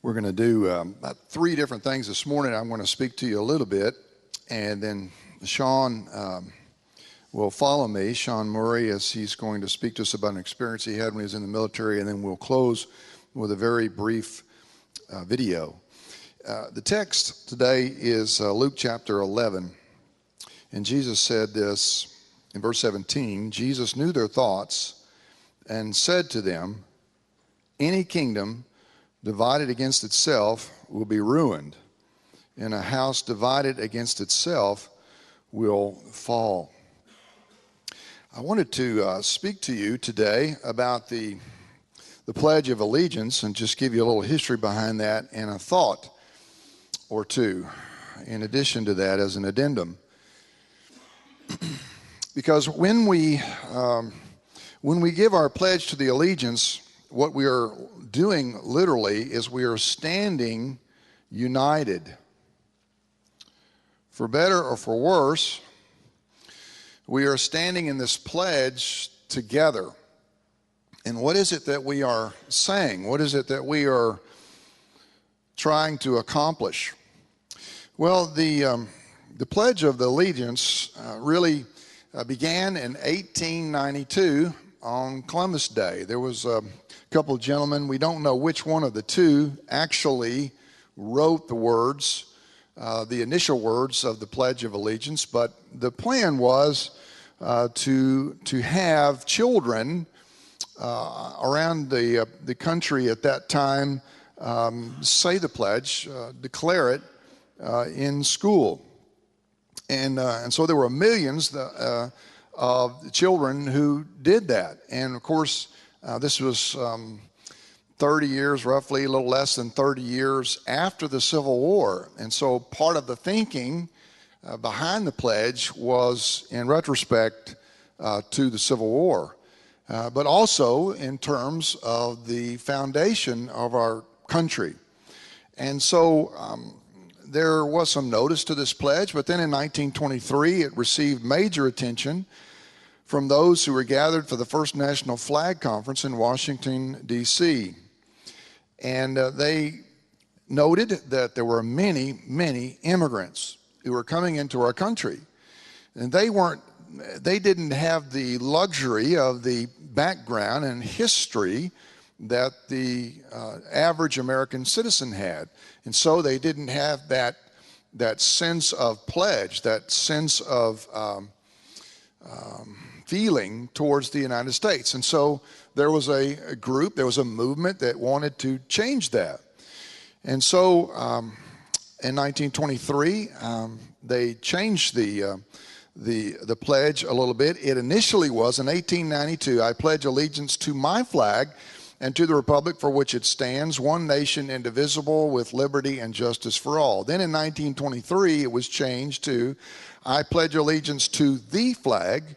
We're going to do about three different things this morning. I'm going to speak to you a little bit, and then Sean will follow me, Sean Murray, as he's going to speak to us about an experience he had when he was in the military, and then we'll close with a very brief video. The text today is Luke chapter 11, and Jesus said this in verse 17. Jesus knew their thoughts and said to them, "Any kingdom divided against itself will be ruined, and a house divided against itself will fall." I wanted to speak to you today about the Pledge of Allegiance and just give you a little history behind that and a thought or two in addition to that as an addendum. Because when we give our pledge to the allegiance, what we are doing literally is we are standing united. For better or for worse, we are standing in this pledge together. And what is it that we are saying? What is it that we are trying to accomplish? Well, the Pledge of the Allegiance really began in 1892 on Columbus Day. There was a couple of gentlemen, we don't know which one of the two actually wrote the words, the initial words of the Pledge of Allegiance, but the plan was to have children around the country at that time say the pledge, declare it in school. And so there were millions of children who did that. And of course, this was 30 years, roughly a little less than 30 years after the Civil War. And so part of the thinking behind the pledge was, in retrospect, to the Civil War, but also in terms of the foundation of our country. And so there was some notice to this pledge, but then in 1923 it received major attention from those who were gathered for the first National Flag Conference in Washington, D.C. And they noted that there were many, many immigrants who were coming into our country. And they didn't have the luxury of the background and history that the average American citizen had. And so they didn't have that sense of pledge, that sense of feeling towards the United States. And so there was a movement that wanted to change that. And so in 1923, they changed the pledge a little bit. It initially was in 1892, "I pledge allegiance to my flag and to the republic for which it stands, one nation indivisible with liberty and justice for all." Then in 1923, it was changed to, "I pledge allegiance to the flag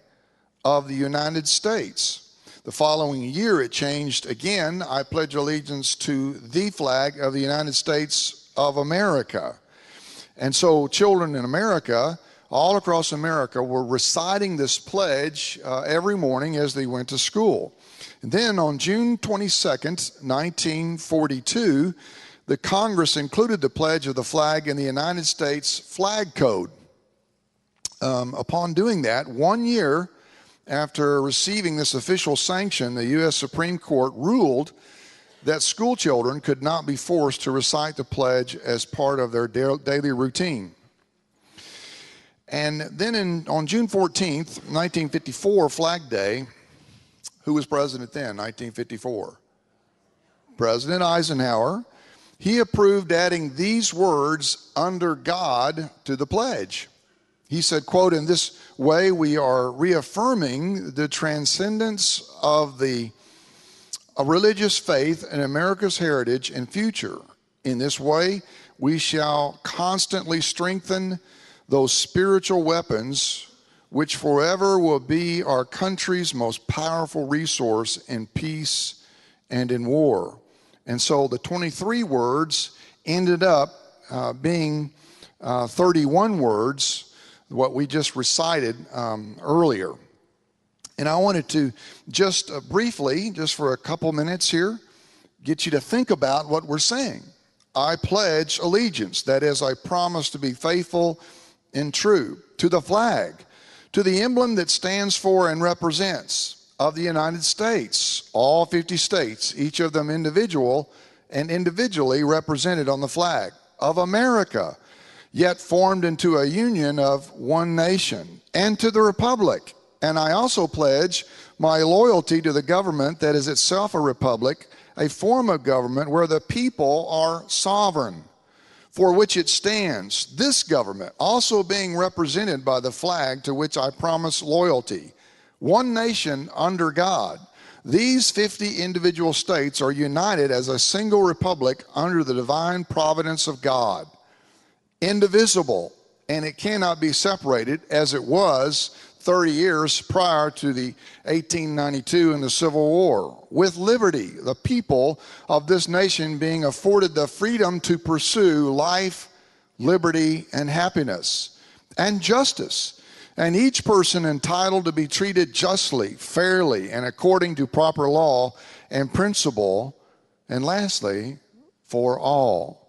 of the United States." The following year, it changed again, "I pledge allegiance to the flag of the United States of America." And so children in America, all across America, were reciting this pledge every morning as they went to school. And then on June 22nd, 1942, the Congress included the pledge of the flag in the United States Flag Code. Upon doing that, 1 year after receiving this official sanction, the U.S. Supreme Court ruled that school children could not be forced to recite the pledge as part of their daily routine. And then on June 14th, 1954, Flag Day, who was president then, 1954? President Eisenhower. He approved adding these words, "under God," to the pledge. He said, quote, "In this way we are reaffirming the transcendence of a religious faith in America's heritage and future. In this way we shall constantly strengthen those spiritual weapons which forever will be our country's most powerful resource in peace and in war." And so the 23 words ended up being 31 words, what we just recited earlier. And I wanted to just briefly, just for a couple minutes here, get you to think about what we're saying. I pledge allegiance, that is, I promise to be faithful and true to the flag, to the emblem that stands for and represents of the United States, all 50 states, each of them individual and individually represented on the flag, of America, yet formed into a union of one nation, and to the republic. And I also pledge my loyalty to the government that is itself a republic, a form of government where the people are sovereign, for which it stands, this government also being represented by the flag to which I promise loyalty, one nation under God. These 50 individual states are united as a single republic under the divine providence of God, indivisible, and it cannot be separated as it was 30 years prior to the 1892 and the Civil War, with liberty, the people of this nation being afforded the freedom to pursue life, liberty, and happiness, and justice, and each person entitled to be treated justly, fairly, and according to proper law and principle, and lastly, for all.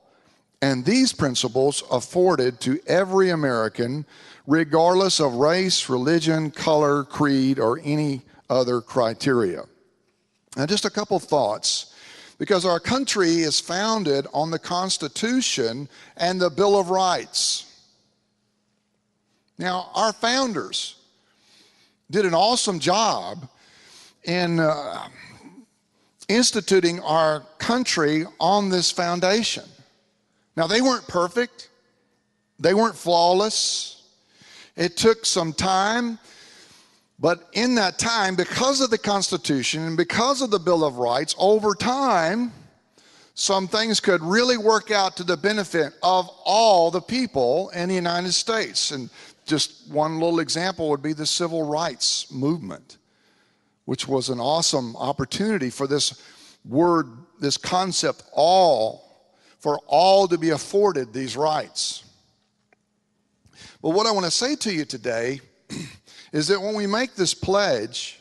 And these principles afforded to every American, regardless of race, religion, color, creed, or any other criteria. Now, just a couple thoughts, because our country is founded on the Constitution and the Bill of Rights. Now, our founders did an awesome job in instituting our country on this foundation. Now, they weren't perfect. They weren't flawless. It took some time, but in that time, because of the Constitution and because of the Bill of Rights, over time, some things could really work out to the benefit of all the people in the United States. And just one little example would be the Civil Rights Movement, which was an awesome opportunity for this word, this concept, all, for all to be afforded these rights. But what I want to say to you today is that when we make this pledge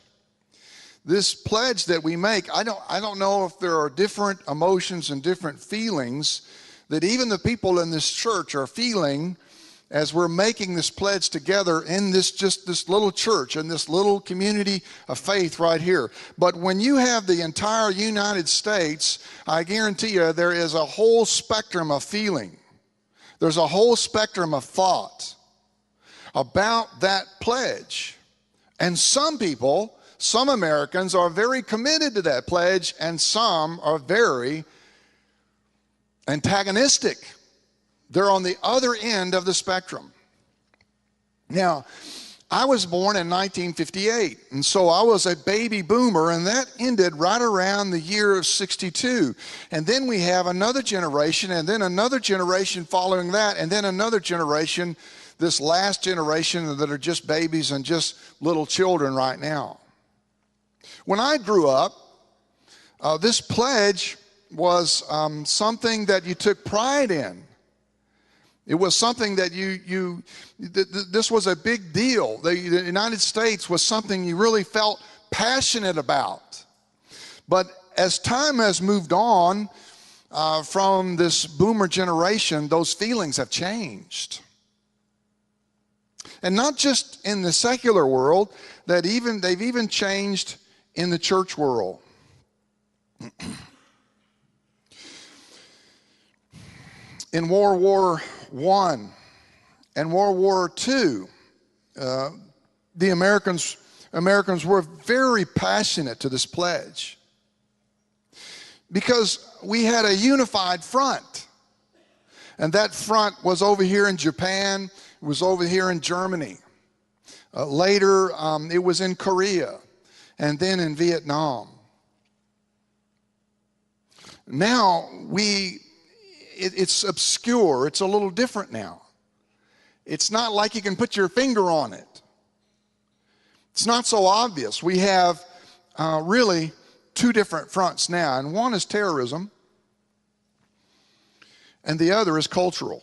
that we make, I don't know if there are different emotions and different feelings that even the people in this church are feeling as we're making this pledge together in this little church, in this little community of faith right here. But when you have the entire United States, I guarantee you there is a whole spectrum of feeling. There's a whole spectrum of thought about that pledge. And some people, some Americans are very committed to that pledge, and some are very antagonistic. They're on the other end of the spectrum. Now, I was born in 1958, and so I was a baby boomer, and that ended right around the year of 62. And then we have another generation, and then another generation following that, and then another generation, this last generation that are just babies and just little children right now. When I grew up, this pledge was something that you took pride in. It was something that this was a big deal. The United States was something you really felt passionate about. But as time has moved on from this boomer generation, those feelings have changed. And not just in the secular world, they've even changed in the church world. In World War I and World War II, the Americans were very passionate to this pledge because we had a unified front. And that front was over here in Japan. It was over here in Germany. Later, it was in Korea, and then in Vietnam. Now, it's obscure. It's a little different now. It's not like you can put your finger on it. It's not so obvious. We have really two different fronts now, and one is terrorism, and the other is cultural.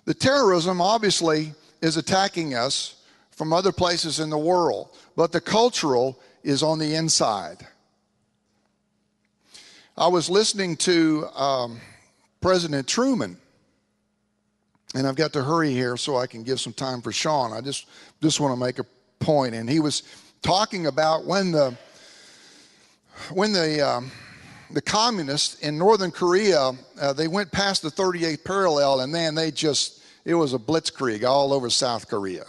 The terrorism obviously is attacking us from other places in the world, but the cultural is on the inside. I was listening to President Truman, and I've got to hurry here so I can give some time for Sean. I just want to make a point, and he was talking about when the communists in Northern Korea, they went past the 38th parallel, and then it was a blitzkrieg all over South Korea.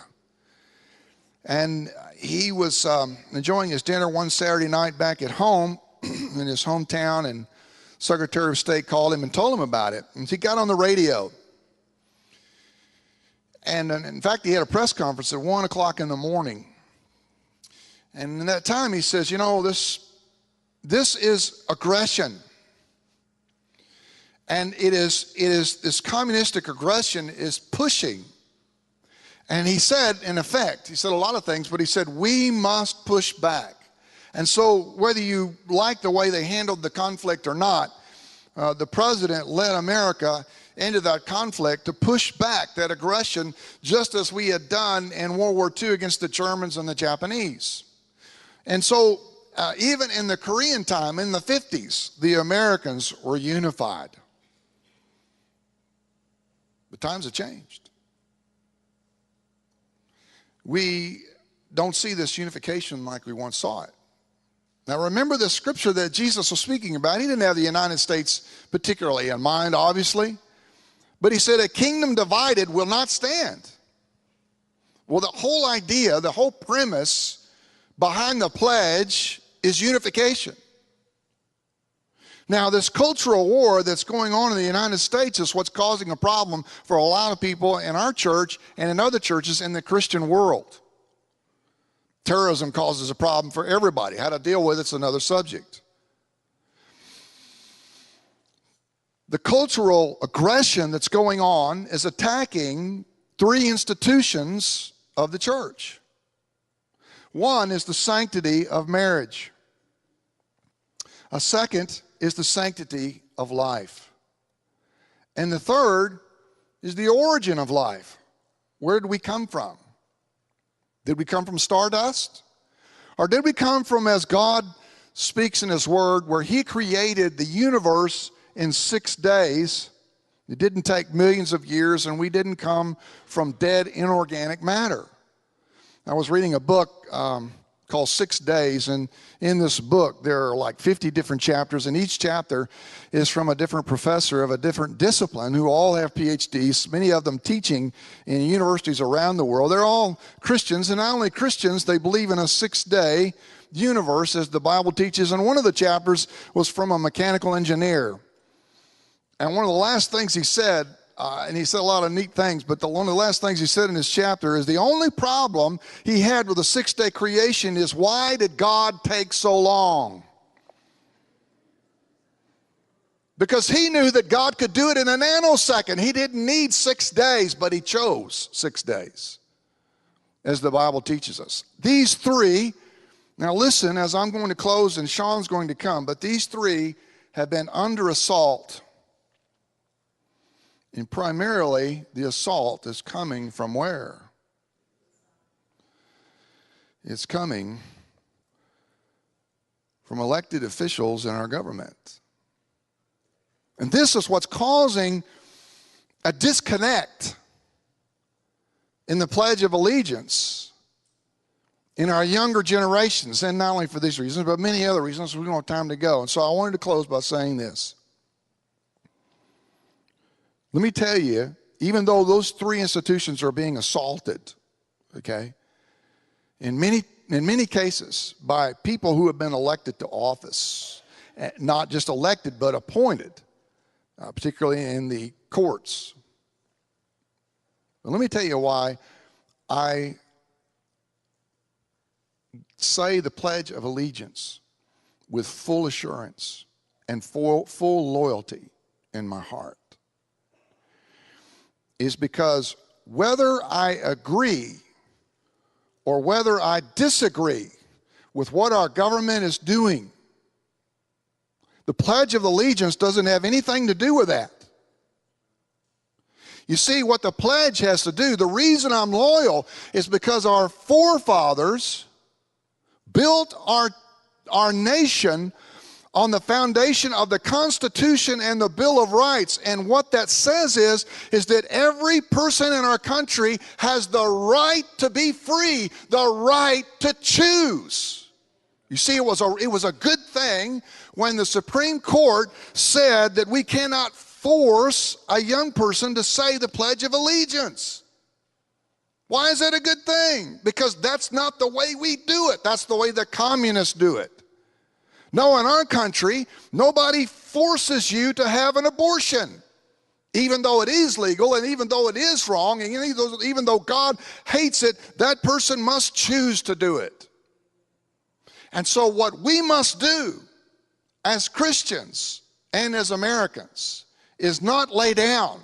And he was enjoying his dinner one Saturday night back at home in his hometown, and Secretary of State called him and told him about it. And he got on the radio. And in fact, he had a press conference at 1 o'clock in the morning. And in that time, he says, this is aggression. And it is this communistic aggression is pushing. And he said, in effect, he said a lot of things, but he said, we must push back. And so whether you like the way they handled the conflict or not, the president led America into that conflict to push back that aggression, just as we had done in World War II against the Germans and the Japanese. And so even in the Korean time, in the 50s, the Americans were unified. But times have changed. We don't see this unification like we once saw it. Now remember the scripture that Jesus was speaking about. He didn't have the United States particularly in mind, obviously. But he said a kingdom divided will not stand. Well, the whole idea, the whole premise behind the pledge is unification. Now, this cultural war that's going on in the United States is what's causing a problem for a lot of people in our church and in other churches in the Christian world. Terrorism causes a problem for everybody. How to deal with it's another subject. The cultural aggression that's going on is attacking three institutions of the church. One is the sanctity of marriage. A second is the sanctity of life. And the third is the origin of life. Where did we come from? Did we come from stardust? Or did we come from, as God speaks in His Word, where He created the universe in 6 days? It didn't take millions of years, and we didn't come from dead inorganic matter. I was reading a book called 6 Days, and in this book there are like 50 different chapters, and each chapter is from a different professor of a different discipline who all have PhDs, many of them teaching in universities around the world. They're all Christians, and not only Christians, they believe in a 6-day universe as the Bible teaches, and one of the chapters was from a mechanical engineer. And one of the last things he said, and he said a lot of neat things, but one of the last things he said in his chapter is the only problem he had with the 6-day creation is, why did God take so long? Because he knew that God could do it in a nanosecond. He didn't need 6 days, but he chose 6 days, as the Bible teaches us. These three, now listen, as I'm going to close and Sean's going to come, but these three have been under assault. And primarily, the assault is coming from where? It's coming from elected officials in our government. And this is what's causing a disconnect in the Pledge of Allegiance in our younger generations, and not only for these reasons, but many other reasons. We don't have time to go. And so I wanted to close by saying this. Let me tell you, even though those three institutions are being assaulted, okay, in many cases by people who have been elected to office, not just elected but appointed, particularly in the courts. But let me tell you why I say the Pledge of Allegiance with full assurance and full loyalty in my heart. Is because whether I agree or whether I disagree with what our government is doing, the Pledge of Allegiance doesn't have anything to do with that. You see, what the pledge has to do, the reason I'm loyal is because our forefathers built our nation on the foundation of the Constitution and the Bill of Rights. And what that says is that every person in our country has the right to be free, the right to choose. You see, it was a good thing when the Supreme Court said that we cannot force a young person to say the Pledge of Allegiance. Why is that a good thing? Because that's not the way we do it. That's the way the communists do it. No, in our country, nobody forces you to have an abortion, even though it is legal and even though it is wrong, and even though God hates it, that person must choose to do it. And so what we must do as Christians and as Americans is not lay down,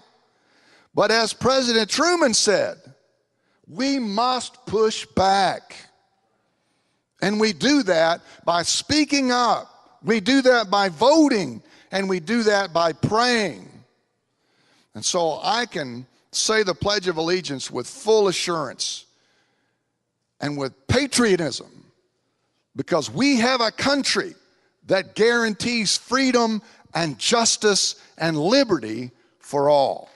but as President Truman said, we must push back. And we do that by speaking up. We do that by voting. And we do that by praying. And so I can say the Pledge of Allegiance with full assurance and with patriotism, because we have a country that guarantees freedom and justice and liberty for all.